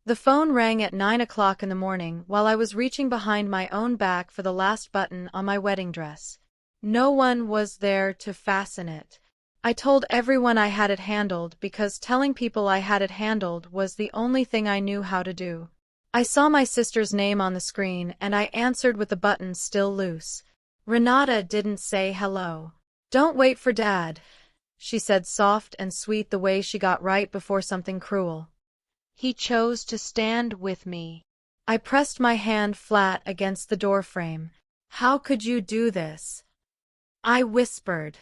The phone rang at 9 o'clock in the morning while I was reaching behind my own back for the last button on my wedding dress. No one was there to fasten it. I told everyone I had it handled because telling people I had it handled was the only thing I knew how to do. I saw my sister's name on the screen and I answered with the button still loose. Renata didn't say hello. "Don't wait for Dad," she said, soft and sweet the way she got right before something cruel. "He chose to stand with me." I pressed my hand flat against the doorframe. "How could you do this?" I whispered.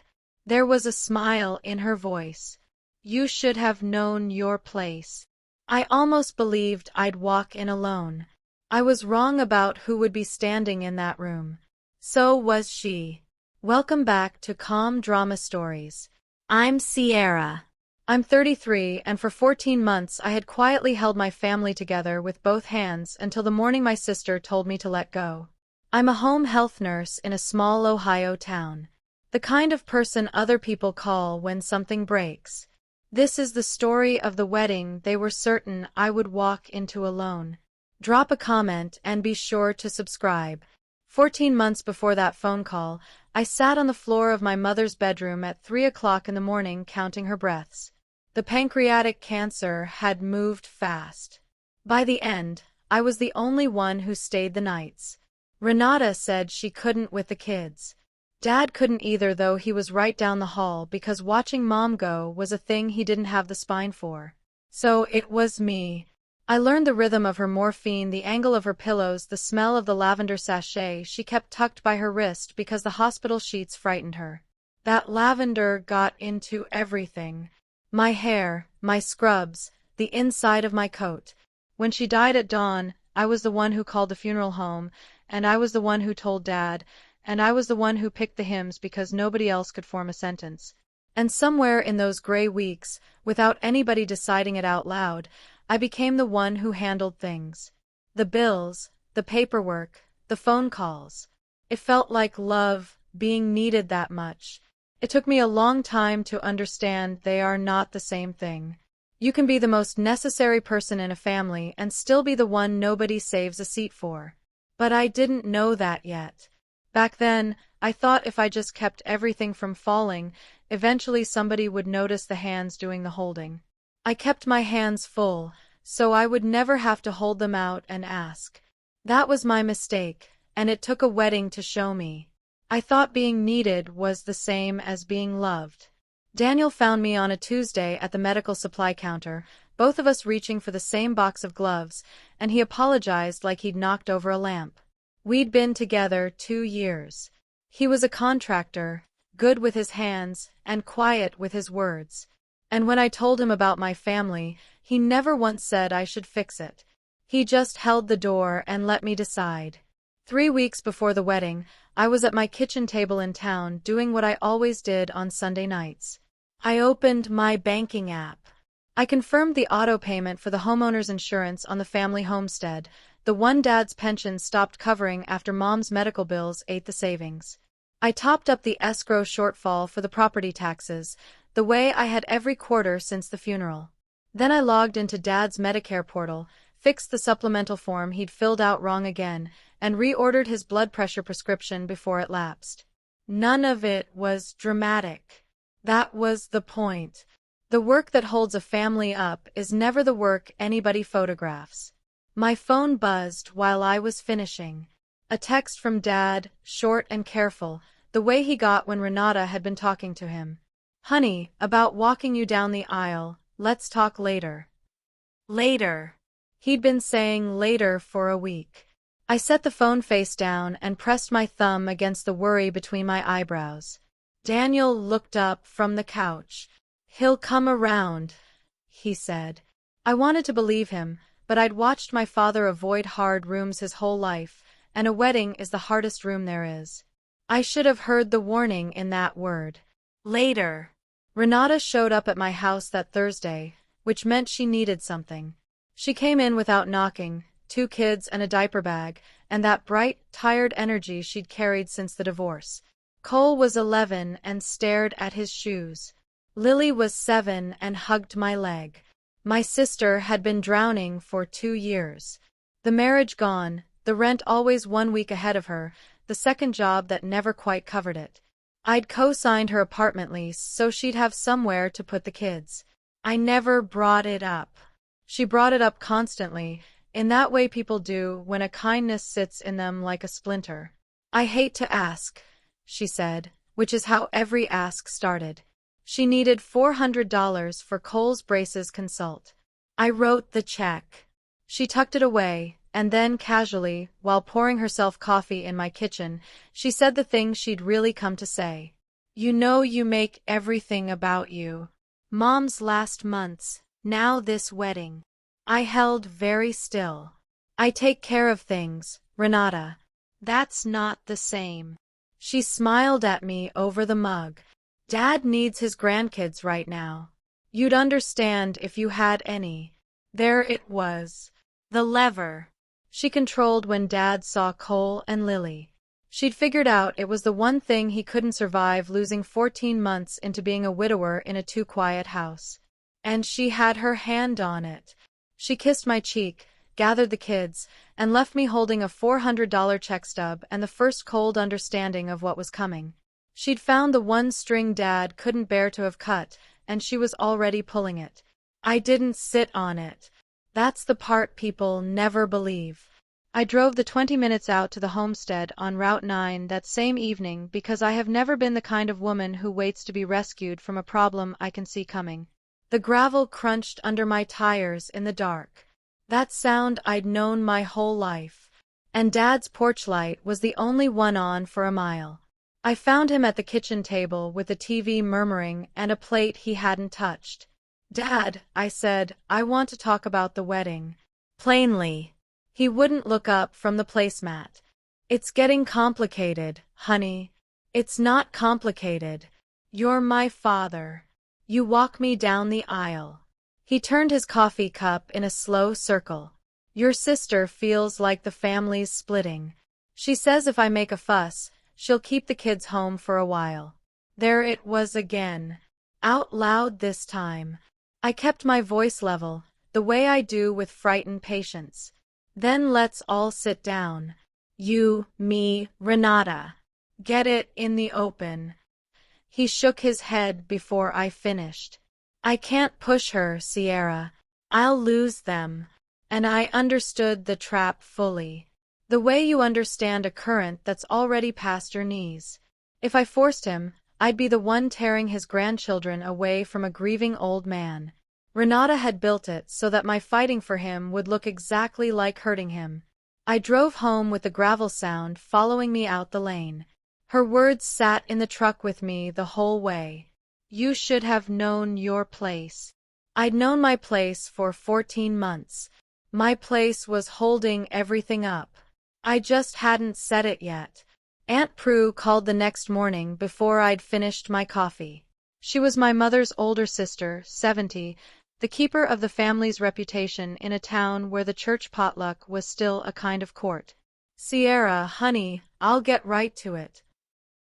There was a smile in her voice. "You should have known your place." I almost believed I'd walk in alone. I was wrong about who would be standing in that room. So was she. Welcome back to Calm Drama Stories. I'm Sierra. I'm 33, and for 14 months I had quietly held my family together with both hands until the morning my sister told me to let go. I'm a home health nurse in a small Ohio town. The kind of person other people call when something breaks. This is the story of the wedding they were certain I would walk into alone. Drop a comment and be sure to subscribe. 14 months before that phone call, I sat on the floor of my mother's bedroom at 3 o'clock in the morning counting her breaths. The pancreatic cancer had moved fast. By the end, I was the only one who stayed the nights. Renata said she couldn't with the kids. Dad couldn't either, though he was right down the hall because watching Mom go was a thing he didn't have the spine for. So it was me. I learned the rhythm of her morphine, the angle of her pillows, the smell of the lavender sachet she kept tucked by her wrist because the hospital sheets frightened her. That lavender got into everything. My hair, my scrubs, the inside of my coat. When she died at dawn, I was the one who called the funeral home, and I was the one who told Dad, and I was the one who picked the hymns because nobody else could form a sentence. And somewhere in those gray weeks, without anybody deciding it out loud, I became the one who handled things. The bills, the paperwork, the phone calls. It felt like love, being needed that much. It took me a long time to understand they are not the same thing. You can be the most necessary person in a family and still be the one nobody saves a seat for. But I didn't know that yet. Back then, I thought if I just kept everything from falling, eventually somebody would notice the hands doing the holding. I kept my hands full, so I would never have to hold them out and ask. That was my mistake, and it took a wedding to show me. I thought being needed was the same as being loved. Daniel found me on a Tuesday at the medical supply counter, both of us reaching for the same box of gloves, and he apologized like he'd knocked over a lamp. We'd been together 2 years. He was a contractor, good with his hands and quiet with his words. And when I told him about my family, he never once said I should fix it. He just held the door and let me decide. 3 weeks before the wedding, I was at my kitchen table in town doing what I always did on Sunday nights. I opened my banking app. I confirmed the auto payment for the homeowner's insurance on the family homestead, the one Dad's pension stopped covering after Mom's medical bills ate the savings. I topped up the escrow shortfall for the property taxes, the way I had every quarter since the funeral. Then I logged into Dad's Medicare portal, fixed the supplemental form he'd filled out wrong again, and reordered his blood pressure prescription before it lapsed. None of it was dramatic. That was the point. The work that holds a family up is never the work anybody photographs. My phone buzzed while I was finishing. A text from Dad, short and careful, the way he got when Renata had been talking to him. "Honey, about walking you down the aisle, let's talk later." Later. He'd been saying later for a week. I set the phone face down and pressed my thumb against the worry between my eyebrows. Daniel looked up from the couch. "He'll come around," he said. I wanted to believe him, but I'd watched my father avoid hard rooms his whole life, and a wedding is the hardest room there is. I should have heard the warning in that word. Later. Renata showed up at my house that Thursday, which meant she needed something. She came in without knocking, 2 kids and a diaper bag, and that bright, tired energy she'd carried since the divorce. Cole was 11 and stared at his shoes. Lily was 7 and hugged my leg. My sister had been drowning for 2 years. The marriage gone, the rent always 1 week ahead of her, the second job that never quite covered it. I'd co-signed her apartment lease so she'd have somewhere to put the kids. I never brought it up. She brought it up constantly, in that way people do when a kindness sits in them like a splinter. I hate to ask, she said, which is how every ask started. She needed $400 for Cole's braces consult. I wrote the check. She tucked it away, and then casually, while pouring herself coffee in my kitchen, she said the thing she'd really come to say. You know you make everything about you. Mom's last months, now this wedding. I held very still. I take care of things, Renata. That's not the same. She smiled at me over the mug. Dad needs his grandkids right now. You'd understand if you had any. There it was. The lever. She controlled when Dad saw Cole and Lily. She'd figured out it was the one thing he couldn't survive, losing 14 months into being a widower in a too-quiet house. And she had her hand on it. She kissed my cheek, gathered the kids, and left me holding a $400 check stub and the first cold understanding of what was coming. She'd found the one string Dad couldn't bear to have cut, and she was already pulling it. I didn't sit on it. That's the part people never believe. I drove the 20 minutes out to the homestead on Route 9 that same evening because I have never been the kind of woman who waits to be rescued from a problem I can see coming. The gravel crunched under my tires in the dark. That sound I'd known my whole life. And Dad's porch light was the only one on for a mile. I found him at the kitchen table with the TV murmuring and a plate he hadn't touched. Dad, I said, I want to talk about the wedding. Plainly. He wouldn't look up from the placemat. It's getting complicated, honey. It's not complicated. You're my father. You walk me down the aisle. He turned his coffee cup in a slow circle. Your sister feels like the family's splitting. She says if I make a fuss, she'll keep the kids home for a while. There it was again. Out loud this time. I kept my voice level, the way I do with frightened patients. Then let's all sit down. You, me, Renata. Get it in the open. He shook his head before I finished. I can't push her, Sierra. I'll lose them. And I understood the trap fully. The way you understand a current that's already past your knees. If I forced him, I'd be the one tearing his grandchildren away from a grieving old man. Renata had built it so that my fighting for him would look exactly like hurting him. I drove home with the gravel sound following me out the lane. Her words sat in the truck with me the whole way. You should have known your place. I'd known my place for 14 months. My place was holding everything up. I just hadn't said it yet. Aunt Prue called the next morning before I'd finished my coffee. She was my mother's older sister, 70, the keeper of the family's reputation in a town where the church potluck was still a kind of court. Sierra, honey, I'll get right to it.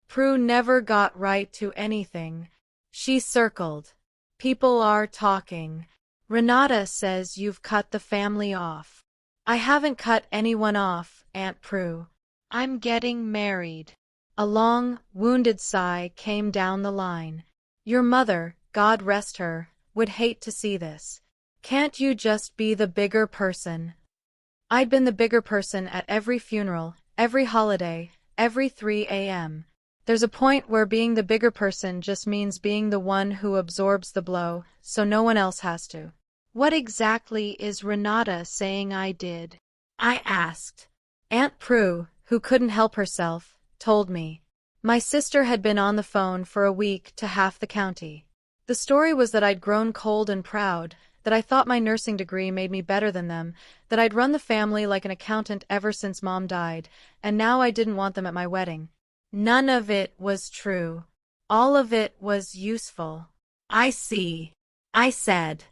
Prue never got right to anything. She circled. People are talking. Renata says you've cut the family off. I haven't cut anyone off, Aunt Prue. I'm getting married. A long, wounded sigh came down the line. Your mother, God rest her, would hate to see this. Can't you just be the bigger person? I'd been the bigger person at every funeral, every holiday, every 3 a.m. There's a point where being the bigger person just means being the one who absorbs the blow, so no one else has to. What exactly is Renata saying I did? I asked. Aunt Prue, who couldn't help herself, told me. My sister had been on the phone for a week to half the county. The story was that I'd grown cold and proud, that I thought my nursing degree made me better than them, that I'd run the family like an accountant ever since Mom died, and now I didn't want them at my wedding. None of it was true. All of it was useful. I see, I said.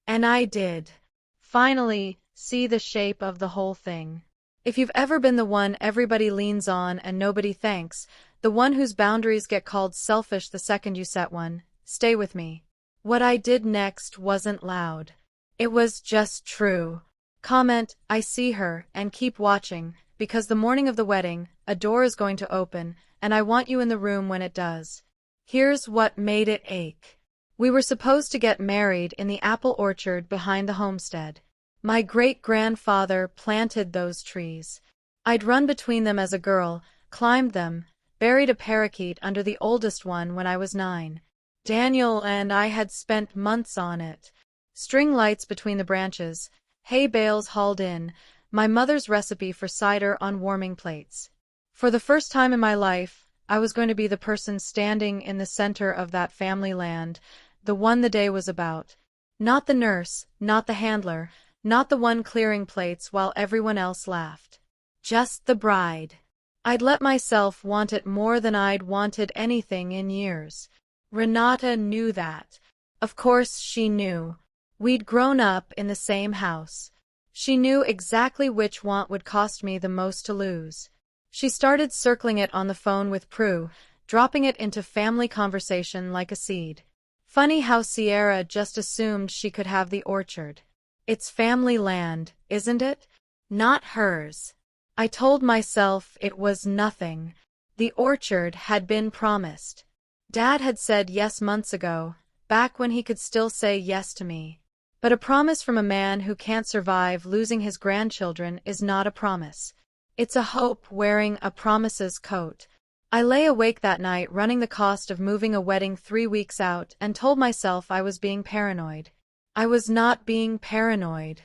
And I did. Finally, see the shape of the whole thing. If you've ever been the one everybody leans on and nobody thanks, the one whose boundaries get called selfish the second you set one, stay with me. What I did next wasn't loud. It was just true. Comment, I see her, and keep watching, because the morning of the wedding, a door is going to open, and I want you in the room when it does. Here's what made it ache. We were supposed to get married in the apple orchard behind the homestead. My great-grandfather planted those trees. I'd run between them as a girl, climbed them, buried a parakeet under the oldest one when I was 9. Daniel and I had spent months on it. String lights between the branches, hay bales hauled in, my mother's recipe for cider on warming plates. For the first time in my life, I was going to be the person standing in the center of that family land, the one the day was about. Not the nurse, not the handler, not the one clearing plates while everyone else laughed. Just the bride. I'd let myself want it more than I'd wanted anything in years. Renata knew that. Of course she knew. We'd grown up in the same house. She knew exactly which want would cost me the most to lose. She started circling it on the phone with Prue, dropping it into family conversation like a seed. Funny how Sierra just assumed she could have the orchard. It's family land, isn't it? Not hers. I told myself it was nothing. The orchard had been promised. Dad had said yes months ago, back when he could still say yes to me. But a promise from a man who can't survive losing his grandchildren is not a promise. It's a hope wearing a promise's coat. I lay awake that night running the cost of moving a wedding 3 weeks out and told myself I was being paranoid. I was not being paranoid.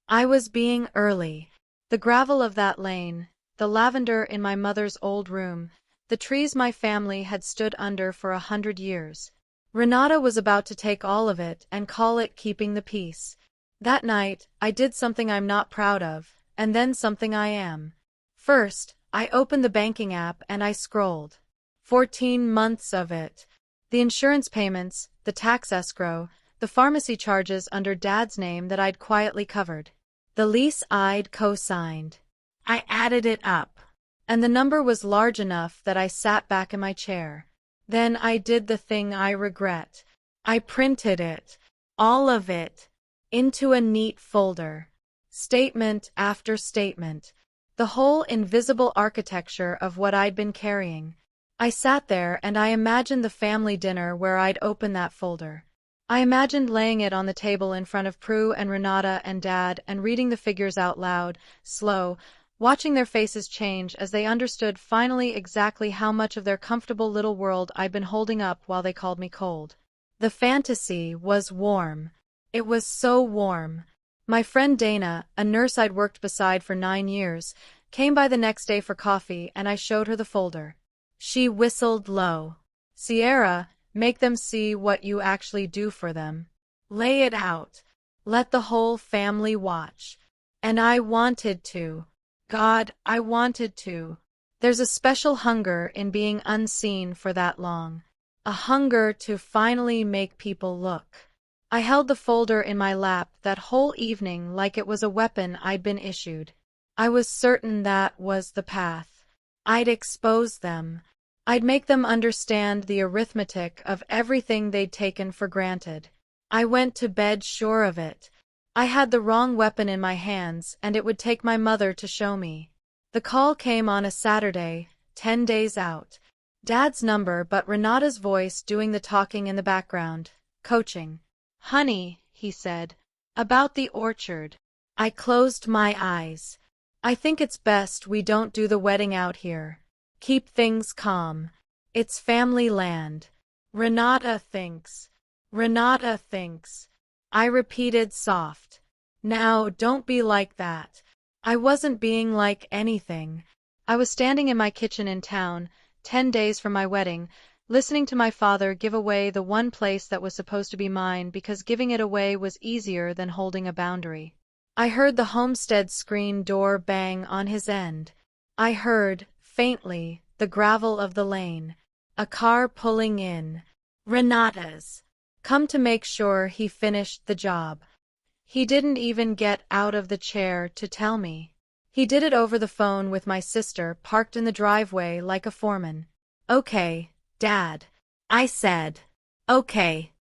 I was being early. The gravel of that lane, the lavender in my mother's old room, the trees my family had stood under for 100 years. Renata was about to take all of it and call it keeping the peace. That night, I did something I'm not proud of, and then something I am. First, I opened the banking app and I scrolled. 14 months of it. The insurance payments, the tax escrow, the pharmacy charges under Dad's name that I'd quietly covered. The lease I'd co-signed. I added it up. And the number was large enough that I sat back in my chair. Then I did the thing I regret. I printed it, all of it, into a neat folder. Statement after statement. The whole invisible architecture of what I'd been carrying. I sat there and I imagined the family dinner where I'd open that folder. I imagined laying it on the table in front of Prue and Renata and Dad and reading the figures out loud, slow, watching their faces change as they understood finally exactly how much of their comfortable little world I'd been holding up while they called me cold. The fantasy was warm. It was so warm. My friend Dana, a nurse I'd worked beside for 9 years, came by the next day for coffee and I showed her the folder. She whistled low. Sierra, make them see what you actually do for them. Lay it out. Let the whole family watch. And I wanted to. God, I wanted to. There's a special hunger in being unseen for that long. A hunger to finally make people look. I held the folder in my lap that whole evening like it was a weapon I'd been issued. I was certain that was the path. I'd expose them. I'd make them understand the arithmetic of everything they'd taken for granted. I went to bed sure of it. I had the wrong weapon in my hands, and it would take my mother to show me. The call came on a Saturday, 10 days out. Dad's number, but Renata's voice doing the talking in the background, coaching. Honey, he said, about the orchard. I closed my eyes. I think it's best we don't do the wedding out here. Keep things calm. It's family land. Renata thinks. Renata thinks. I repeated soft. Now, don't be like that. I wasn't being like anything. I was standing in my kitchen in town, 10 days from my wedding, listening to my father give away the one place that was supposed to be mine because giving it away was easier than holding a boundary. I heard the homestead screen door bang on his end. I heard, faintly, the gravel of the lane. A car pulling in. Renata's. Come to make sure he finished the job. He didn't even get out of the chair to tell me. He did it over the phone with my sister parked in the driveway like a foreman. Okay, Dad. I said. Okay.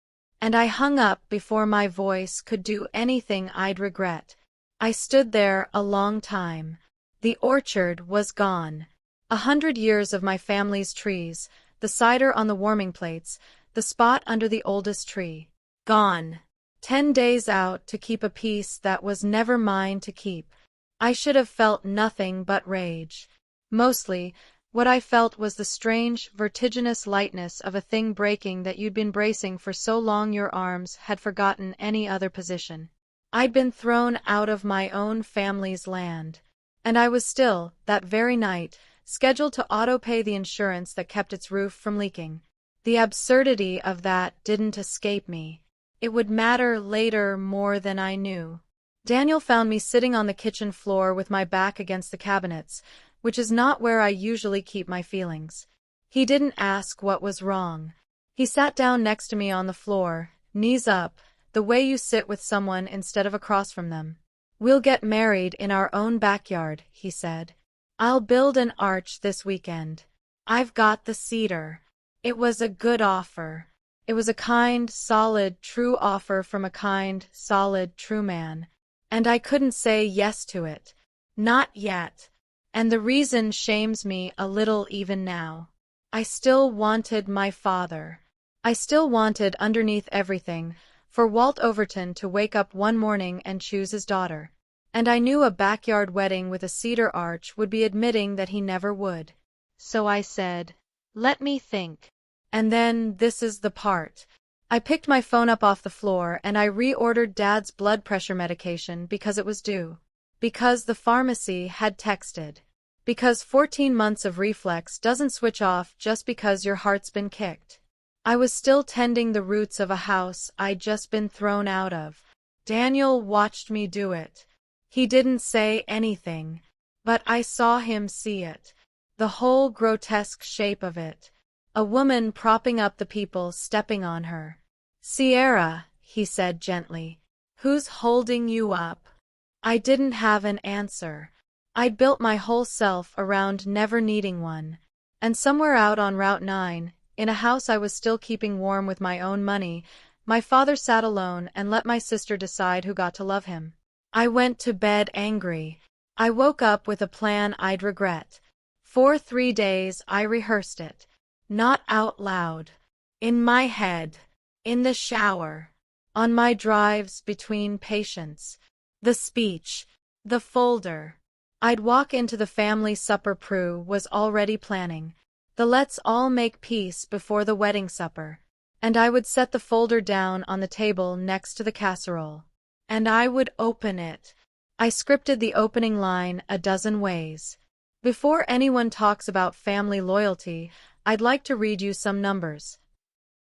And I hung up before my voice could do anything I'd regret. I stood there a long time. The orchard was gone. 100 years of my family's trees, the cider on the warming plates, the spot under the oldest tree. Gone. 10 days out to keep a peace that was never mine to keep. I should have felt nothing but rage. Mostly, what I felt was the strange, vertiginous lightness of a thing breaking that you'd been bracing for so long your arms had forgotten any other position. I'd been thrown out of my own family's land. And I was still, that very night, scheduled to auto-pay the insurance that kept its roof from leaking. The absurdity of that didn't escape me. It would matter later more than I knew. Daniel found me sitting on the kitchen floor with my back against the cabinets, which is not where I usually keep my feelings. He didn't ask what was wrong. He sat down next to me on the floor, knees up, the way you sit with someone instead of across from them. "We'll get married in our own backyard," he said. "I'll build an arch this weekend. I've got the cedar." It was a good offer. It was a kind, solid, true offer from a kind, solid, true man. And I couldn't say yes to it. Not yet. And the reason shames me a little even now. I still wanted my father. I still wanted, underneath everything, for Walt Overton to wake up one morning and choose his daughter. And I knew a backyard wedding with a cedar arch would be admitting that he never would. So I said, "Let me think." And then this is the part. I picked my phone up off the floor and I reordered Dad's blood pressure medication because it was due. Because the pharmacy had texted. Because 14 months of reflex doesn't switch off just because your heart's been kicked. I was still tending the roots of a house I'd just been thrown out of. Daniel watched me do it. He didn't say anything, but I saw him see it. The whole grotesque shape of it. A woman propping up the people stepping on her. "Sierra," he said gently, "who's holding you up?" I didn't have an answer. I'd built my whole self around never needing one. And somewhere out on Route 9, in a house I was still keeping warm with my own money, my father sat alone and let my sister decide who got to love him. I went to bed angry. I woke up with a plan I'd regret. For 3 days I rehearsed it. Not out loud. In my head. In the shower. On my drives between patients. The speech. The folder. I'd walk into the family supper Prue was already planning. The let's all make peace before the wedding supper. And I would set the folder down on the table next to the casserole. And I would open it. I scripted the opening line a dozen ways. Before anyone talks about family loyalty, I'd like to read you some numbers.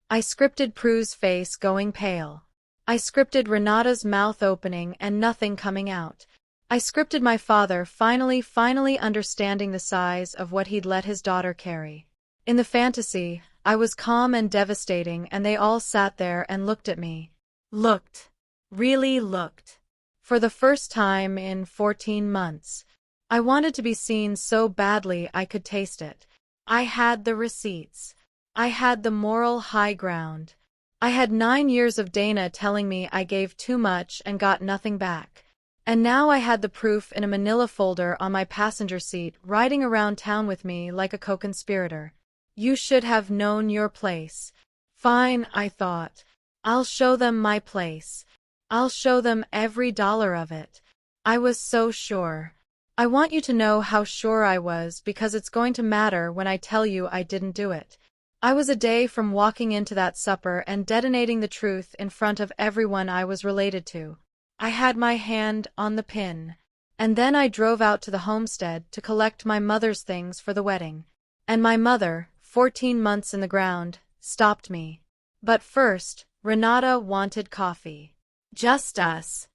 I scripted Prue's face going pale. I scripted Renata's mouth opening and nothing coming out. I scripted my father finally understanding the size of what he'd let his daughter carry. In the fantasy, I was calm and devastating and they all sat there and looked at me. Looked. Really looked. For the first time in 14 months. I wanted to be seen so badly I could taste it. I had the receipts. I had the moral high ground. I had 9 years of Dana telling me I gave too much and got nothing back. And now I had the proof in a manila folder on my passenger seat, riding around town with me like a co-conspirator. You should have known your place. Fine, I thought. I'll show them my place. I'll show them every dollar of it. I was so sure. I want you to know how sure I was because it's going to matter when I tell you I didn't do it. I was a day from walking into that supper and detonating the truth in front of everyone I was related to. I had my hand on the pin. And then I drove out to the homestead to collect my mother's things for the wedding. And my mother, 14 months in the ground, stopped me. But first, Renata wanted coffee. Just us.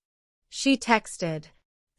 She texted.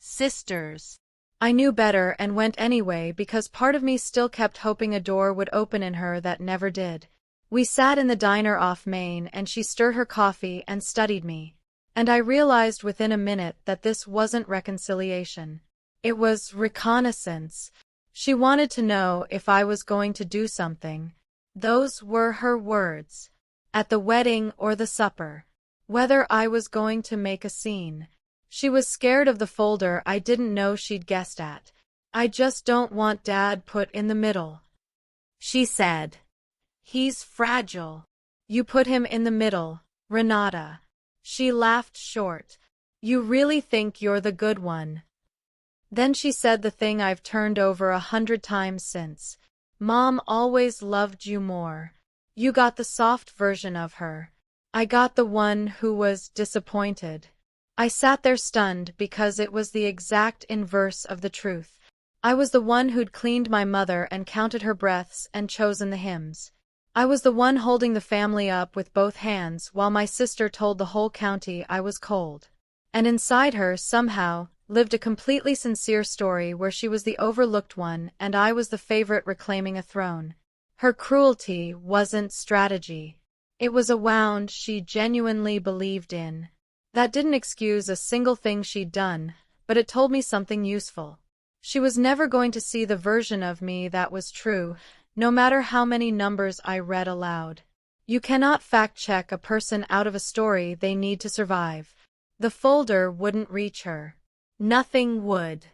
Sisters. I knew better and went anyway because part of me still kept hoping a door would open in her that never did. We sat in the diner off Main and she stirred her coffee and studied me. And I realized within a minute that this wasn't reconciliation. It was reconnaissance. She wanted to know if I was going to do something. Those were her words. at the wedding or the supper. Whether I was going to make a scene. She was scared of the folder I didn't know she'd guessed at. I just don't want Dad put in the middle, she said. He's fragile. You put him in the middle, Renata. She laughed short. You really think you're the good one? Then she said the thing I've turned over 100 times since. Mom always loved you more. You got the soft version of her. I got the one who was disappointed. I sat there stunned because it was the exact inverse of the truth. I was the one who'd cleaned my mother and counted her breaths and chosen the hymns. I was the one holding the family up with both hands while my sister told the whole county I was cold. And inside her, somehow, lived a completely sincere story where she was the overlooked one and I was the favorite reclaiming a throne. Her cruelty wasn't strategy. It was a wound she genuinely believed in. That didn't excuse a single thing she'd done, but it told me something useful. She was never going to see the version of me that was true, no matter how many numbers I read aloud. You cannot fact-check a person out of a story they need to survive. The folder wouldn't reach her. Nothing would.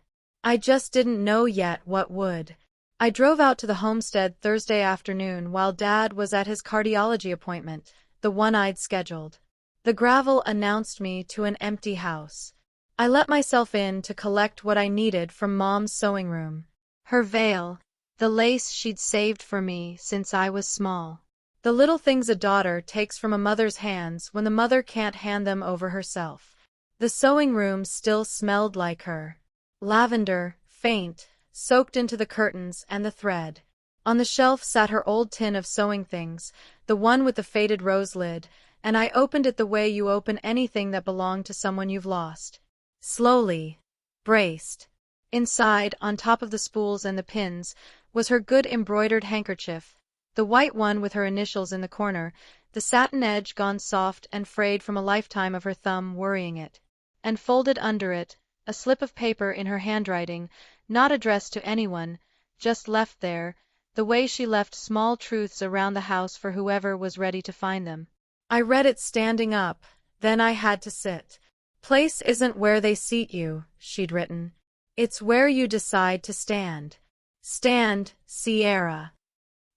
I just didn't know yet what would. I drove out to the homestead Thursday afternoon while Dad was at his cardiology appointment, the one I'd scheduled. The gravel announced me to an empty house. I let myself in to collect what I needed from Mom's sewing room. Her veil, the lace she'd saved for me since I was small. The little things a daughter takes from a mother's hands when the mother can't hand them over herself. The sewing room still smelled like her. Lavender, faint, soaked into the curtains and the thread. On the shelf sat her old tin of sewing things, the one with the faded rose lid, and I opened it the way you open anything that belonged to someone you've lost. Slowly. Braced. Inside, on top of the spools and the pins, was her good embroidered handkerchief, the white one with her initials in the corner, the satin edge gone soft and frayed from a lifetime of her thumb worrying it. And folded under it, a slip of paper in her handwriting, not addressed to anyone, just left there, the way she left small truths around the house for whoever was ready to find them. I read it standing up, then I had to sit. Place isn't where they seat you, she'd written. It's where you decide to stand. Stand, Sierra.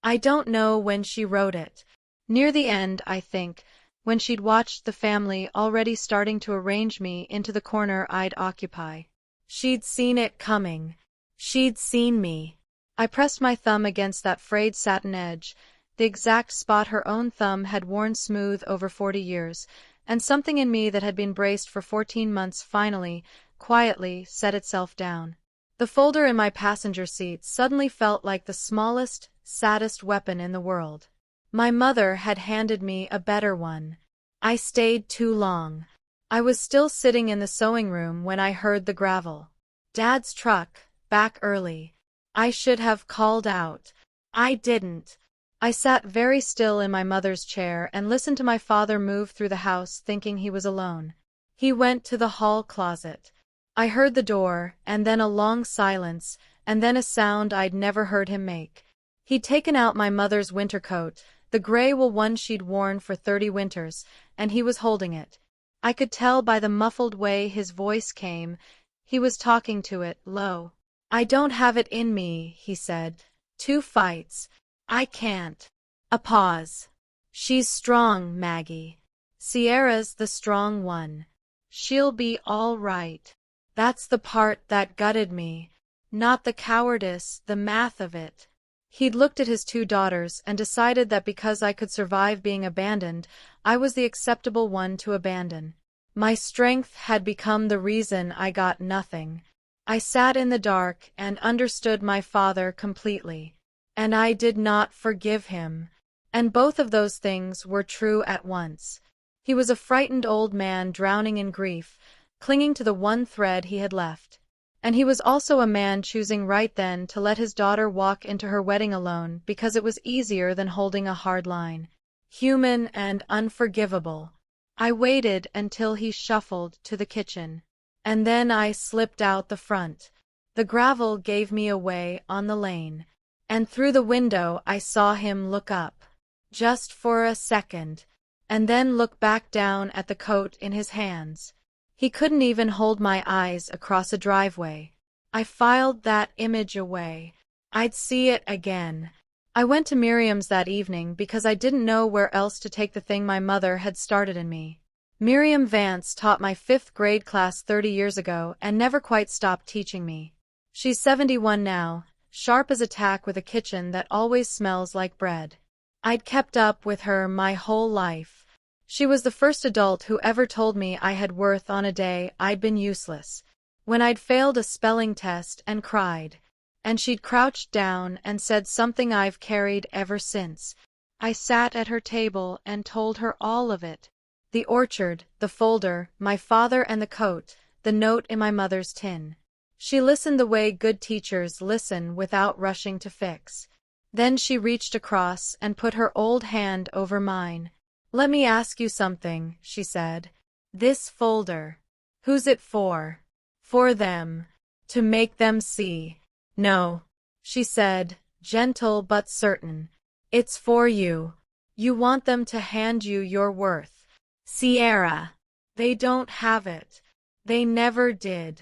I don't know when she wrote it. Near the end, I think, when she'd watched the family already starting to arrange me into the corner I'd occupy. She'd seen it coming. She'd seen me. I pressed my thumb against that frayed satin edge, the exact spot her own thumb had worn smooth over 40 years, and something in me that had been braced for 14 months finally, quietly, set itself down. The folder in my passenger seat suddenly felt like the smallest, saddest weapon in the world. My mother had handed me a better one. I stayed too long. I was still sitting in the sewing room when I heard the gravel. Dad's truck, back early. I should have called out. I didn't. I sat very still in my mother's chair and listened to my father move through the house thinking he was alone. He went to the hall closet. I heard the door, and then a long silence, and then a sound I'd never heard him make. He'd taken out my mother's winter coat, the gray wool one she'd worn for 30 winters, and he was holding it. I could tell by the muffled way his voice came. He was talking to it, low. I don't have it in me, he said. 2 fights. I can't. A pause. She's strong, Maggie. Sierra's the strong one. She'll be all right. That's the part that gutted me. Not the cowardice, the math of it. He'd looked at his 2 daughters and decided that because I could survive being abandoned, I was the acceptable one to abandon. My strength had become the reason I got nothing. I sat in the dark and understood my father completely. And I did not forgive him. And both of those things were true at once. He was a frightened old man drowning in grief, clinging to the one thread he had left. And he was also a man choosing right then to let his daughter walk into her wedding alone because it was easier than holding a hard line. Human and unforgivable. I waited until he shuffled to the kitchen. And then I slipped out the front. The gravel gave me away on the lane. And through the window I saw him look up. Just for a second. and then look back down at the coat in his hands. He couldn't even hold my eyes across a driveway. I filed that image away. I'd see it again. I went to Miriam's that evening because I didn't know where else to take the thing my mother had started in me. Miriam Vance taught my 5th grade class 30 years ago and never quite stopped teaching me. She's 71 now, sharp as a tack with a kitchen that always smells like bread. I'd kept up with her my whole life. She was the first adult who ever told me I had worth on a day I'd been useless. When I'd failed a spelling test and cried. And she'd crouched down and said something I've carried ever since. I sat at her table and told her all of it. The orchard, the folder, my father and the coat, the note in my mother's tin. She listened the way good teachers listen without rushing to fix. Then she reached across and put her old hand over mine. "Let me ask you something," she said. "This folder. Who's it for?" "For them. To make them see." "No," she said, gentle but certain. "It's for you. You want them to hand you your worth. Sierra. They don't have it. They never did."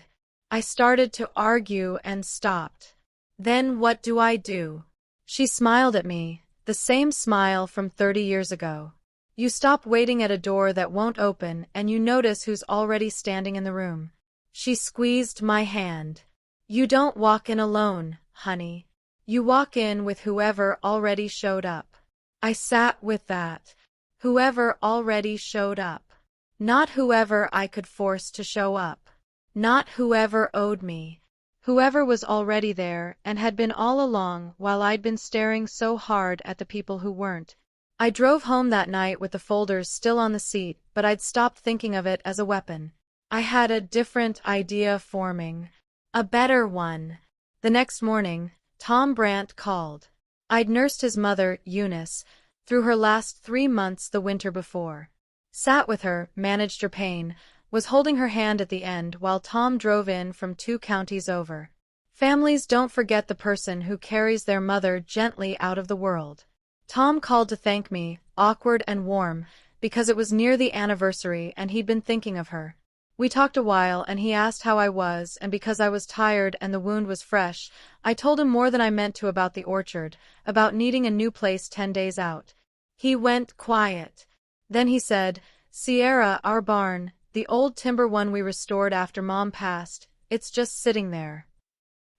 I started to argue and stopped. "Then what do I do?" She smiled at me, the same smile from 30 years ago. "You stop waiting at a door that won't open and you notice who's already standing in the room." She squeezed my hand. "You don't walk in alone, honey. You walk in with whoever already showed up." I sat with that. Whoever already showed up. Not whoever I could force to show up. Not whoever owed me. Whoever was already there and had been all along while I'd been staring so hard at the people who weren't. I drove home that night with the folders still on the seat, but I'd stopped thinking of it as a weapon. I had a different idea forming. A better one. The next morning, Tom Brandt called. I'd nursed his mother, Eunice, through her last 3 months the winter before. Sat with her, managed her pain, was holding her hand at the end while Tom drove in from 2 counties over. Families don't forget the person who carries their mother gently out of the world. Tom called to thank me, awkward and warm, because it was near the anniversary and he'd been thinking of her. We talked a while and he asked how I was, and because I was tired and the wound was fresh, I told him more than I meant to about the orchard, about needing a new place 10 days out. He went quiet. Then he said, "Sierra, our barn, the old timber one we restored after Mom passed, it's just sitting there."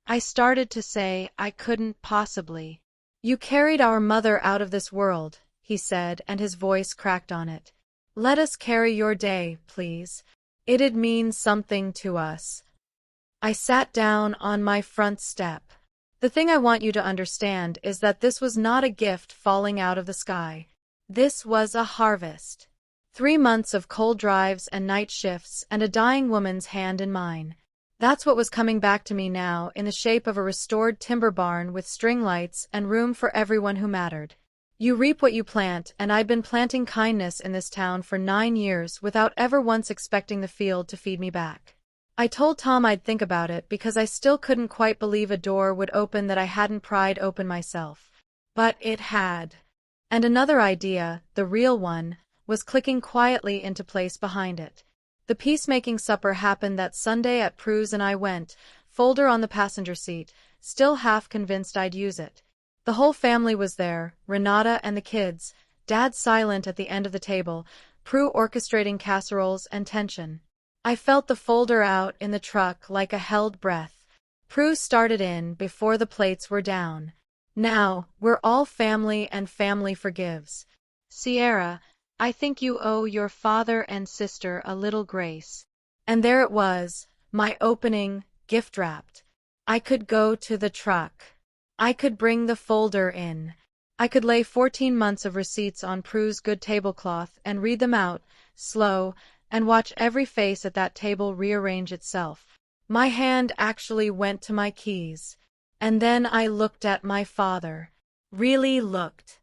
I started to say I couldn't possibly. "You carried our mother out of this world," he said, and his voice cracked on it. "Let us carry your day, please. It'd mean something to us." I sat down on my front step. "The thing I want you to understand is that this was not a gift falling out of the sky. This was a harvest. 3 months of cold drives and night shifts and a dying woman's hand in mine. That's what was coming back to me now in the shape of a restored timber barn with string lights and room for everyone who mattered. You reap what you plant, and I'd been planting kindness in this town for 9 years without ever once expecting the field to feed me back. I told Tom I'd think about it because I still couldn't quite believe a door would open that I hadn't pried open myself. But it had. And another idea, the real one, was clicking quietly into place behind it. The peacemaking supper happened that Sunday at Prue's and I went, folder on the passenger seat, still half convinced I'd use it. The whole family was there, Renata and the kids, Dad silent at the end of the table, Prue orchestrating casseroles and tension. I felt the folder out in the truck like a held breath. Prue started in before the plates were down. "Now, we're all family and family forgives. Sierra, I think you owe your father and sister a little grace." And there it was, my opening, gift-wrapped. I could go to the truck. I could bring the folder in. I could lay 14 months of receipts on Prue's good tablecloth and read them out, slow, and watch every face at that table rearrange itself. My hand actually went to my keys. And then I looked at my father. Really looked.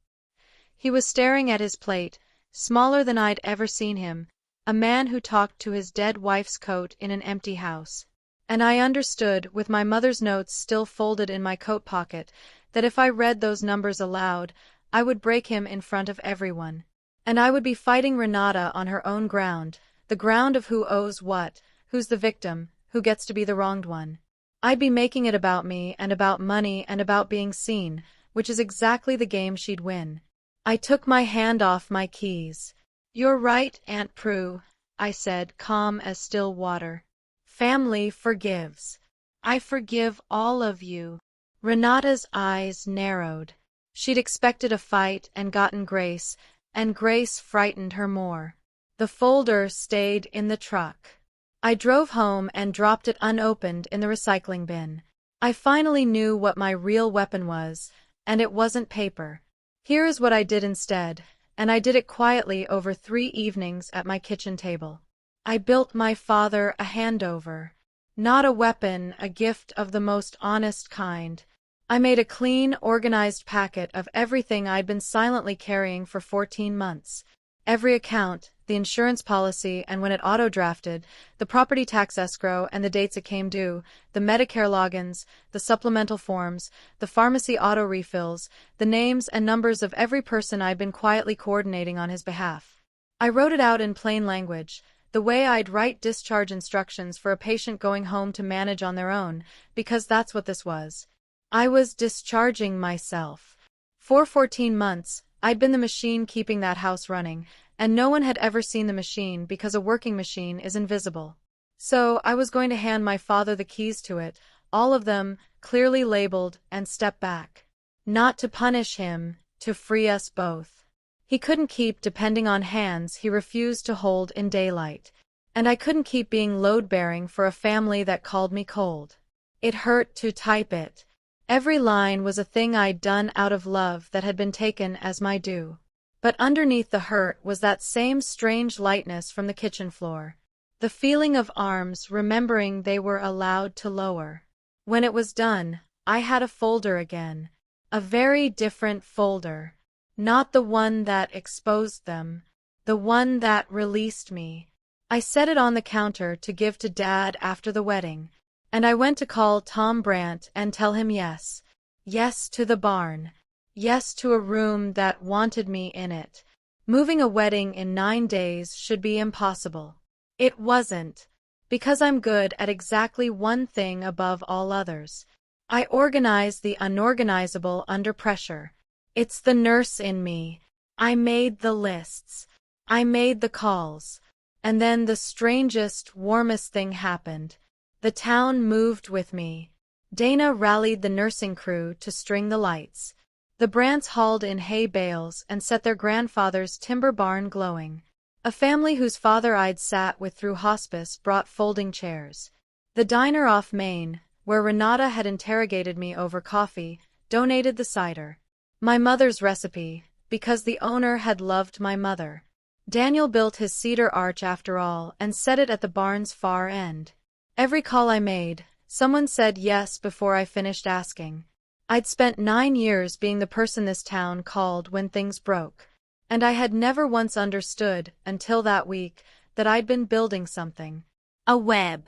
He was staring at his plate, smaller than I'd ever seen him, a man who talked to his dead wife's coat in an empty house. And I understood, with my mother's notes still folded in my coat pocket, that if I read those numbers aloud, I would break him in front of everyone. And I would be fighting Renata on her own ground, the ground of who owes what, who's the victim, who gets to be the wronged one. I'd be making it about me and about money and about being seen, which is exactly the game she'd win. I took my hand off my keys. "You're right, Aunt Prue," I said, calm as still water. "Family forgives. I forgive all of you." Renata's eyes narrowed. She'd expected a fight and gotten Grace, and Grace frightened her more. The folder stayed in the truck. I drove home and dropped it unopened in the recycling bin. I finally knew what my real weapon was, and it wasn't paper. Here is what I did instead, and I did it quietly over 3 evenings at my kitchen table. I built my father a handover. Not a weapon, a gift of the most honest kind. I made a clean, organized packet of everything I'd been silently carrying for 14 months. Every account, the insurance policy and when it auto-drafted, the property tax escrow and the dates it came due, the Medicare logins, the supplemental forms, the pharmacy auto refills, the names and numbers of every person I'd been quietly coordinating on his behalf. I wrote it out in plain language, the way I'd write discharge instructions for a patient going home to manage on their own, because that's what this was. I was discharging myself. For 14 months, I'd been the machine keeping that house running, and no one had ever seen the machine because a working machine is invisible. So I was going to hand my father the keys to it, all of them, clearly labeled, and step back. Not to punish him, to free us both. He couldn't keep depending on hands he refused to hold in daylight. And I couldn't keep being load-bearing for a family that called me cold. It hurt to type it. Every line was a thing I'd done out of love that had been taken as my due. But underneath the hurt was that same strange lightness from the kitchen floor. The feeling of arms remembering they were allowed to lower. When it was done, I had a folder again. A very different folder. Not the one that exposed them. The one that released me. I set it on the counter to give to Dad after the wedding. And I went to call Tom Brandt and tell him yes. Yes to the barn. Yes to a room that wanted me in it. Moving a wedding in 9 days should be impossible. It wasn't. Because I'm good at exactly one thing above all others. I organize the unorganizable under pressure. It's the nurse in me. I made the lists. I made the calls. And then the strangest, warmest thing happened. The town moved with me. Dana rallied the nursing crew to string the lights. The Brandts hauled in hay bales and set their grandfather's timber barn glowing. A family whose father I'd sat with through hospice brought folding chairs. The diner off Main, where Renata had interrogated me over coffee, donated the cider. My mother's recipe, because the owner had loved my mother. Daniel built his cedar arch after all and set it at the barn's far end. Every call I made, someone said yes before I finished asking. I'd spent 9 years being the person this town called when things broke. And I had never once understood, until that week, that I'd been building something. A web.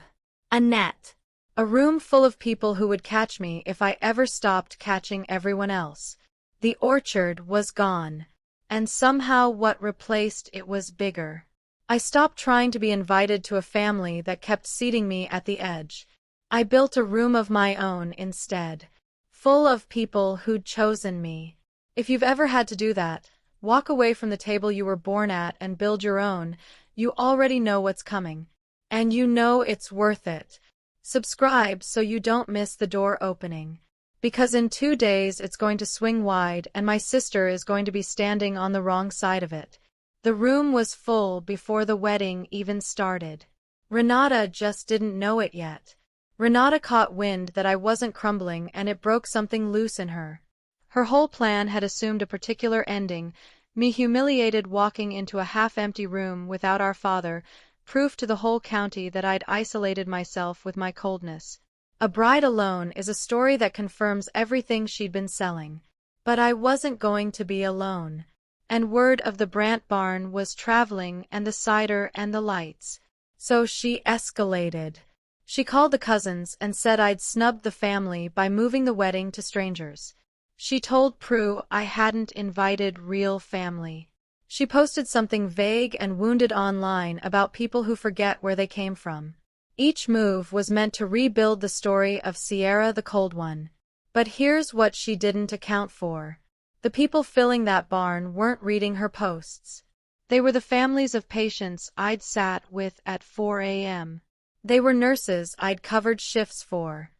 A net. A room full of people who would catch me if I ever stopped catching everyone else. The orchard was gone. And somehow what replaced it was bigger. I stopped trying to be invited to a family that kept seating me at the edge. I built a room of my own instead. Full of people who'd chosen me. If you've ever had to do that, walk away from the table you were born at and build your own, you already know what's coming. And you know it's worth it. Subscribe so you don't miss the door opening. Because in 2 days it's going to swing wide and my sister is going to be standing on the wrong side of it. The room was full before the wedding even started. Renata just didn't know it yet. Renata caught wind that I wasn't crumbling and it broke something loose in her. Her whole plan had assumed a particular ending, me humiliated walking into a half-empty room without our father, proof to the whole county that I'd isolated myself with my coldness. A Bride Alone is a story that confirms everything she'd been selling. But I wasn't going to be alone. And word of the Brandt barn was traveling and the cider and the lights. So she escalated. She called the cousins and said I'd snubbed the family by moving the wedding to strangers. She told Prue I hadn't invited real family. She posted something vague and wounded online about people who forget where they came from. Each move was meant to rebuild the story of Sierra the Cold One. But here's what she didn't account for. The people filling that barn weren't reading her posts. They were the families of patients I'd sat with at 4 a.m. They were nurses I'd covered shifts for.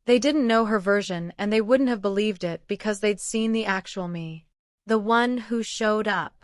They didn't know her version and they wouldn't have believed it because they'd seen the actual me. The one who showed up.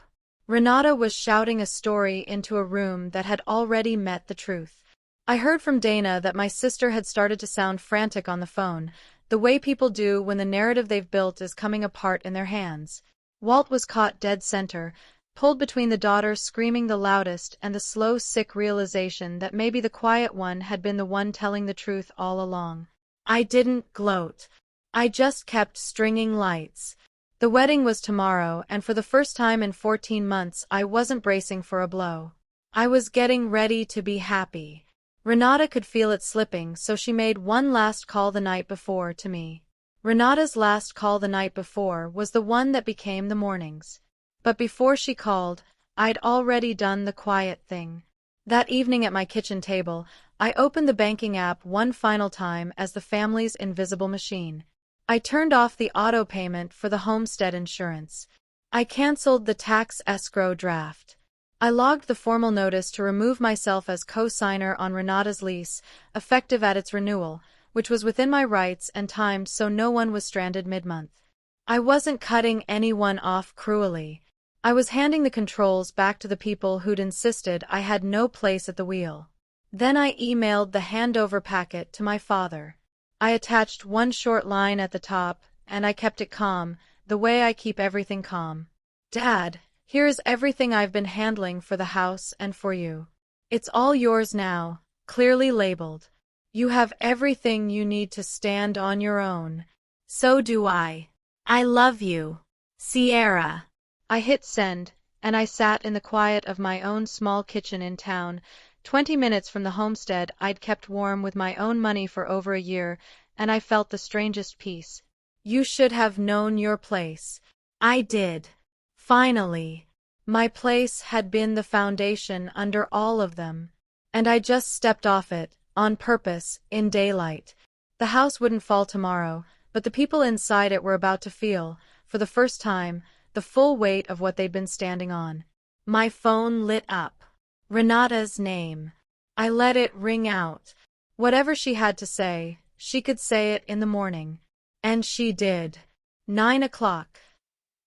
Renata was shouting a story into a room that had already met the truth. I heard from Dana that my sister had started to sound frantic on the phone, the way people do when the narrative they've built is coming apart in their hands. Walt was caught dead center, pulled between the daughter screaming the loudest and the slow, sick realization that maybe the quiet one had been the one telling the truth all along. I didn't gloat. I just kept stringing lights. The wedding was tomorrow, and for the first time in 14 months I wasn't bracing for a blow. I was getting ready to be happy. Renata could feel it slipping, so she made one last call the night before to me. Renata's last call the night before was the one that became the morning's. But before she called, I'd already done the quiet thing. That evening at my kitchen table, I opened the banking app one final time as the family's invisible machine. I turned off the auto payment for the homestead insurance. I canceled the tax escrow draft. I logged the formal notice to remove myself as co-signer on Renata's lease, effective at its renewal, which was within my rights and timed so no one was stranded mid-month. I wasn't cutting anyone off cruelly. I was handing the controls back to the people who'd insisted I had no place at the wheel. Then I emailed the handover packet to my father. I attached one short line at the top, and I kept it calm, the way I keep everything calm. Dad, here's everything I've been handling for the house and for you. It's all yours now, clearly labeled. You have everything you need to stand on your own. So do I. I love you, Sierra. I hit send, and I sat in the quiet of my own small kitchen in town, 20 minutes from the homestead I'd kept warm with my own money for over a year, and I felt the strangest peace. You should have known your place. I did. Finally. My place had been the foundation under all of them. And I just stepped off it, on purpose, in daylight. The house wouldn't fall tomorrow, but the people inside it were about to feel, for the first time, the full weight of what they'd been standing on. My phone lit up. Renata's name. I let it ring out. Whatever she had to say, she could say it in the morning. And she did. 9 o'clock.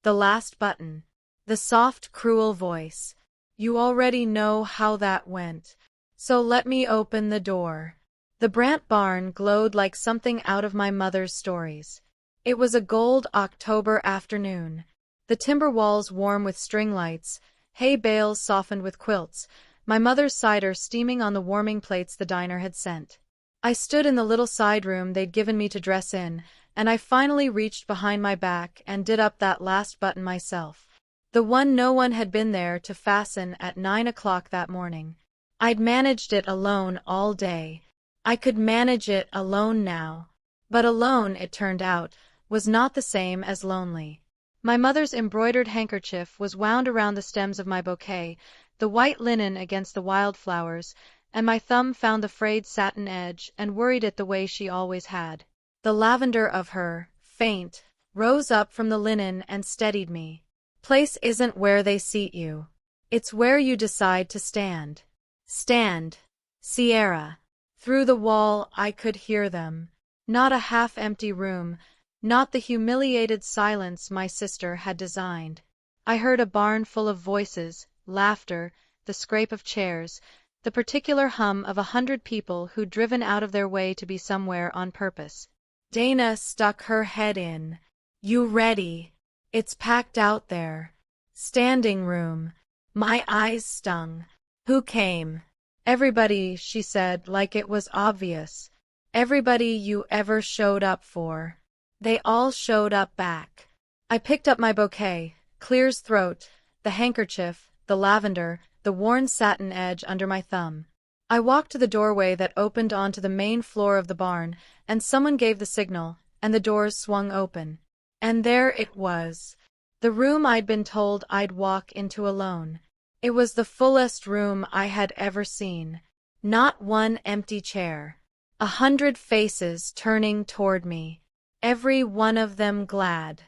The last button. The soft, cruel voice. You already know how that went. So let me open the door. The Brant barn glowed like something out of my mother's stories. It was a gold October afternoon. The timber walls warm with string lights, hay bales softened with quilts, my mother's cider steaming on the warming plates the diner had sent. I stood in the little side room they'd given me to dress in, and I finally reached behind my back and did up that last button myself. The one no one had been there to fasten at 9 o'clock that morning. I'd managed it alone all day. I could manage it alone now. But alone, it turned out, was not the same as lonely. My mother's embroidered handkerchief was wound around the stems of my bouquet, the white linen against the wildflowers, and my thumb found the frayed satin edge and worried it the way she always had. The lavender of her, faint, rose up from the linen and steadied me. Place isn't where they seat you. It's where you decide to stand. Stand. Sierra. Through the wall I could hear them. Not a half-empty room, not the humiliated silence my sister had designed. I heard a barn full of voices, laughter, the scrape of chairs, the particular hum of 100 people who'd driven out of their way to be somewhere on purpose. Dana stuck her head in. You ready? It's packed out there. Standing room. My eyes stung. Who came? Everybody, she said, like it was obvious. Everybody you ever showed up for. They all showed up back. I picked up my bouquet, Clear's throat, the handkerchief, the lavender, the worn satin edge under my thumb. I walked to the doorway that opened onto the main floor of the barn, and someone gave the signal, and the doors swung open. And there it was. The room I'd been told I'd walk into alone. It was the fullest room I had ever seen. Not one empty chair. 100 faces turning toward me. Every one of them glad.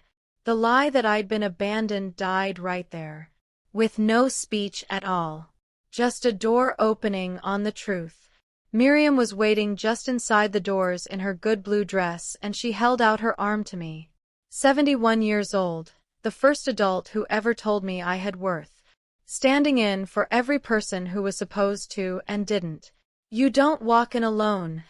The lie that I'd been abandoned died right there. With no speech at all. Just a door opening on the truth. Miriam was waiting just inside the doors in her good blue dress, and she held out her arm to me. 71 years old, the first adult who ever told me I had worth. Standing in for every person who was supposed to and didn't. "You don't walk in alone,"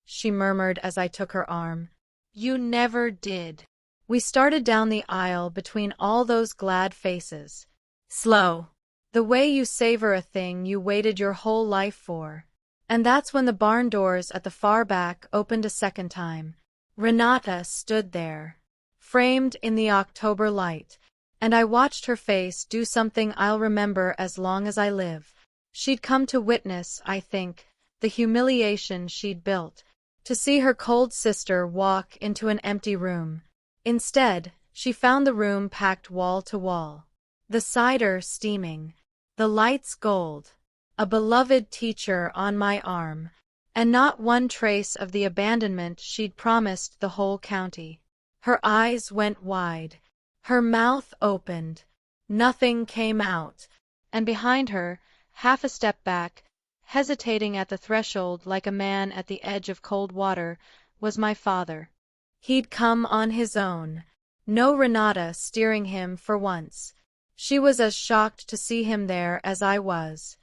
she murmured as I took her arm. "You never did." We started down the aisle between all those glad faces. Slow. The way you savor a thing you waited your whole life for. And that's when the barn doors at the far back opened a second time. Renata stood there, framed in the October light, and I watched her face do something I'll remember as long as I live. She'd come to witness, I think, the humiliation she'd built, to see her cold sister walk into an empty room. Instead, she found the room packed wall to wall. The cider steaming, the lights gold, a beloved teacher on my arm, and not one trace of the abandonment she'd promised the whole county. Her eyes went wide. Her mouth opened. Nothing came out. And behind her, half a step back, hesitating at the threshold like a man at the edge of cold water, was my father. He'd come on his own. No Renata steering him for once. She was as shocked to see him there as I was.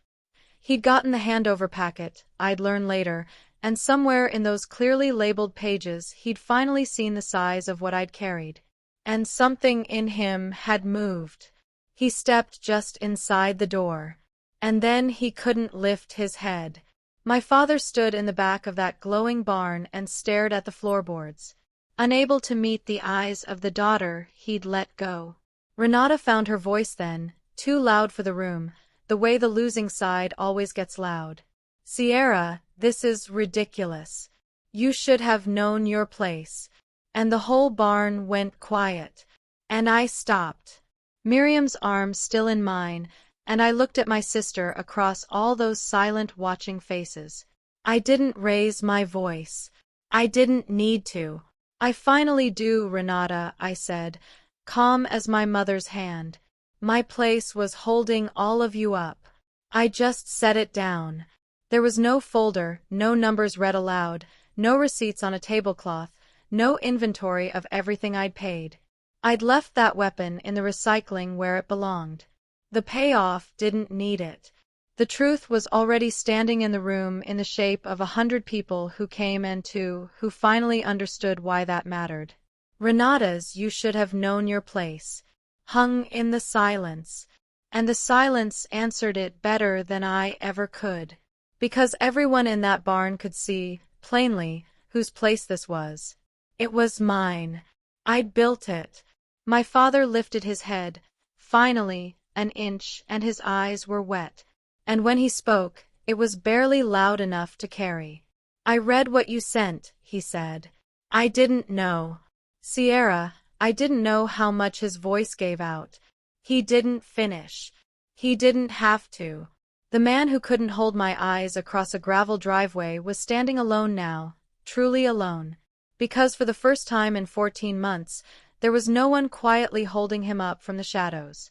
He'd gotten the handover packet, I'd learn later, and somewhere in those clearly labeled pages he'd finally seen the size of what I'd carried. And something in him had moved. He stepped just inside the door. And then he couldn't lift his head. My father stood in the back of that glowing barn and stared at the floorboards, unable to meet the eyes of the daughter he'd let go. Renata found her voice then, too loud for the room, the way the losing side always gets loud. "Sierra, this is ridiculous. You should have known your place." And the whole barn went quiet. And I stopped. Miriam's arm still in mine, and I looked at my sister across all those silent watching faces. I didn't raise my voice. I didn't need to. "I finally do, Renata," I said, calm as my mother's hand. "My place was holding all of you up. I just set it down." There was no folder, no numbers read aloud, no receipts on a tablecloth, no inventory of everything I'd paid. I'd left that weapon in the recycling where it belonged. The payoff didn't need it. The truth was already standing in the room in the shape of 100 people who came and who finally understood why that mattered. Renata's "you should have known your place" hung in the silence, and the silence answered it better than I ever could. Because everyone in that barn could see, plainly, whose place this was. It was mine. I'd built it. My father lifted his head, finally, an inch, and his eyes were wet. And when he spoke, it was barely loud enough to carry. "I read what you sent," he said. "I didn't know." "Sierra," I didn't know how much his voice gave out. He didn't finish. He didn't have to. The man who couldn't hold my eyes across a gravel driveway was standing alone now, truly alone. Because for the first time in 14 months, there was no one quietly holding him up from the shadows.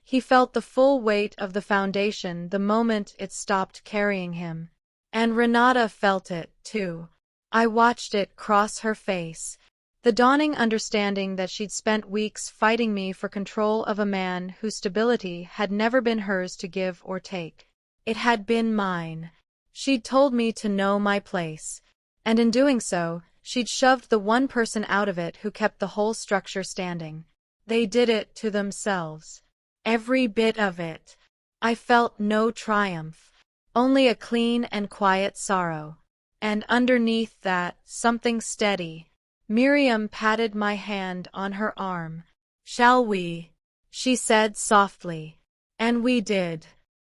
He felt the full weight of the foundation the moment it stopped carrying him. And Renata felt it, too. I watched it cross her face. The dawning understanding that she'd spent weeks fighting me for control of a man whose stability had never been hers to give or take. It had been mine. She'd told me to know my place. And in doing so, she'd shoved the one person out of it who kept the whole structure standing. They did it to themselves. Every bit of it. I felt no triumph, only a clean and quiet sorrow. And underneath that, something steady. Miriam patted my hand on her arm. "Shall we?" she said softly. And we did.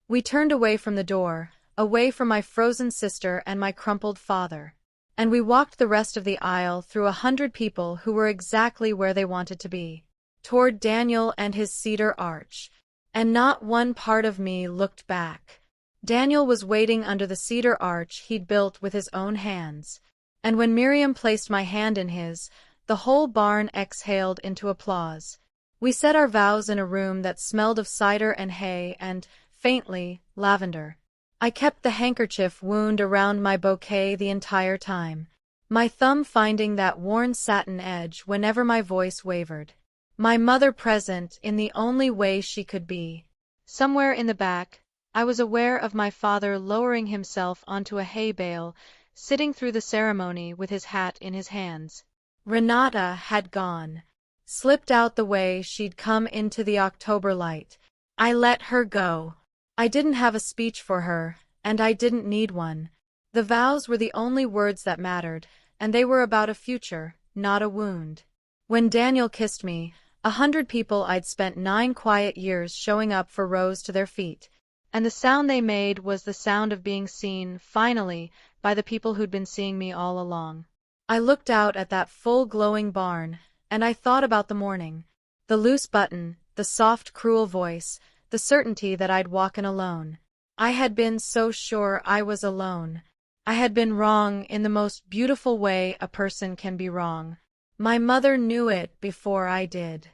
We turned away from the door, away from my frozen sister and my crumpled father. And we walked the rest of the aisle through 100 people who were exactly where they wanted to be. toward Daniel and his cedar arch, and not one part of me looked back. Daniel was waiting under the cedar arch he'd built with his own hands, and when Miriam placed my hand in his, the whole barn exhaled into applause. We said our vows in a room that smelled of cider and hay and, faintly, lavender. I kept the handkerchief wound around my bouquet the entire time, my thumb finding that worn satin edge whenever my voice wavered. My mother present in the only way she could be. Somewhere in the back, I was aware of my father lowering himself onto a hay bale, sitting through the ceremony with his hat in his hands. Renata had gone, slipped out the way she'd come into the October light. I let her go. I didn't have a speech for her, and I didn't need one. The vows were the only words that mattered, and they were about a future, not a wound. When Daniel kissed me, 100 people I'd spent 9 quiet years showing up for rose to their feet, and the sound they made was the sound of being seen, finally, by the people who'd been seeing me all along. I looked out at that full glowing barn, and I thought about the morning. The loose button, the soft cruel voice, the certainty that I'd walk in alone. I had been so sure I was alone. I had been wrong in the most beautiful way a person can be wrong. My mother knew it before I did.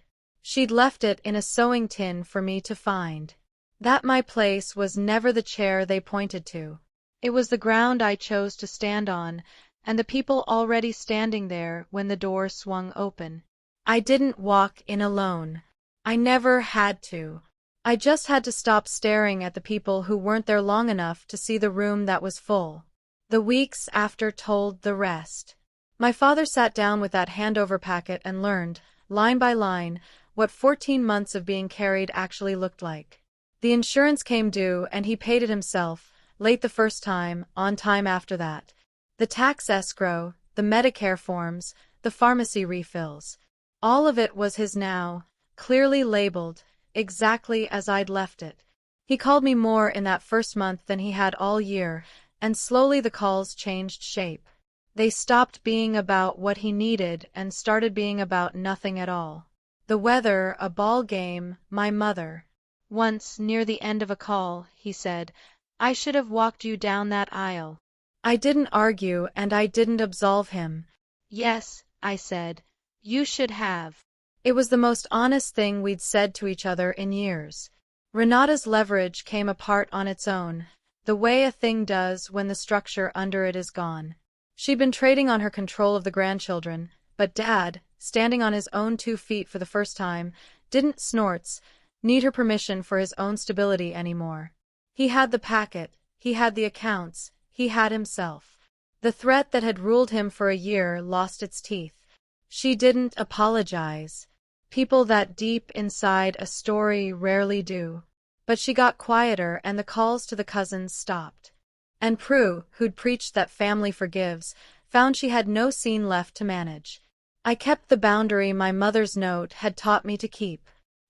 She'd left it in a sewing tin for me to find. That my place was never the chair they pointed to. It was the ground I chose to stand on, and the people already standing there when the door swung open. I didn't walk in alone. I never had to. I just had to stop staring at the people who weren't there long enough to see the room that was full. The weeks after told the rest. My father sat down with that handover packet and learned, line by line, what 14 months of being carried actually looked like. The insurance came due and he paid it himself, late the first time, on time after that. The tax escrow, the Medicare forms, the pharmacy refills. All of it was his now, clearly labeled, exactly as I'd left it. He called me more in that first month than he had all year, and slowly the calls changed shape. They stopped being about what he needed and started being about nothing at all. The weather, a ball game, my mother. Once, near the end of a call, he said, "I should have walked you down that aisle." I didn't argue and I didn't absolve him. "Yes," I said, "you should have." It was the most honest thing we'd said to each other in years. Renata's leverage came apart on its own, the way a thing does when the structure under it is gone. She'd been trading on her control of the grandchildren, but Dad, standing on his own 2 feet for the first time, didn't need her permission for his own stability anymore. He had the packet, he had the accounts, he had himself. The threat that had ruled him for a year lost its teeth. She didn't apologize. People that deep inside a story rarely do. But she got quieter and the calls to the cousins stopped. And Prue, who'd preached that family forgives, found she had no scene left to manage. I kept the boundary my mother's note had taught me to keep.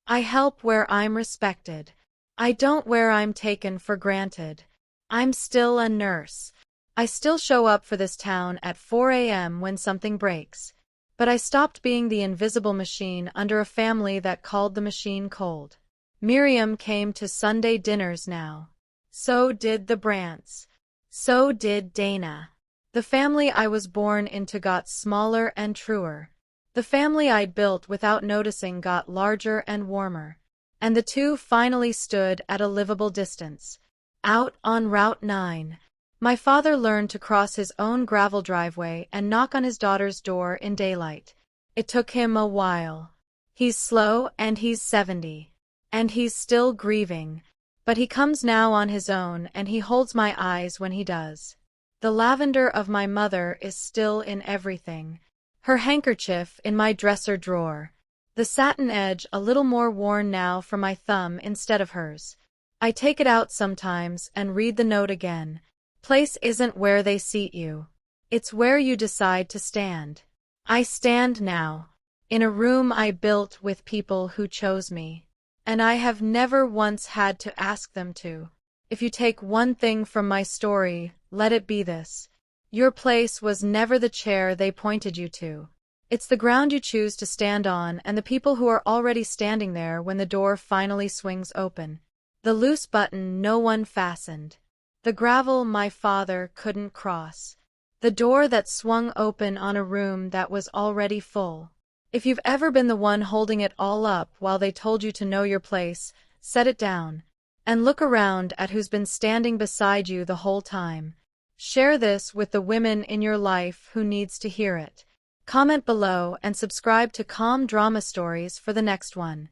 I help where I'm respected. I don't where I'm taken for granted. I'm still a nurse. I still show up for this town at 4 a.m. when something breaks. But I stopped being the invisible machine under a family that called the machine cold. Miriam came to Sunday dinners now. So did the Brants. So did Dana. The family I was born into got smaller and truer. The family I'd built without noticing got larger and warmer. And the two finally stood at a livable distance. Out on Route 9. My father learned to cross his own gravel driveway and knock on his daughter's door in daylight. It took him a while. He's slow and he's 70. And he's still grieving. But he comes now on his own and he holds my eyes when he does. The lavender of my mother is still in everything. Her handkerchief in my dresser drawer. The satin edge a little more worn now from my thumb instead of hers. I take it out sometimes and read the note again. Place isn't where they seat you. It's where you decide to stand. I stand now. In a room I built with people who chose me. And I have never once had to ask them to. If you take one thing from my story, let it be this. Your place was never the chair they pointed you to. It's the ground you choose to stand on and the people who are already standing there when the door finally swings open. The loose button no one fastened. The gravel my father couldn't cross. The door that swung open on a room that was already full. If you've ever been the one holding it all up while they told you to know your place, set it down. And look around at who's been standing beside you the whole time. Share this with the women in your life who needs to hear it. Comment below and subscribe to Calm Drama Stories for the next one.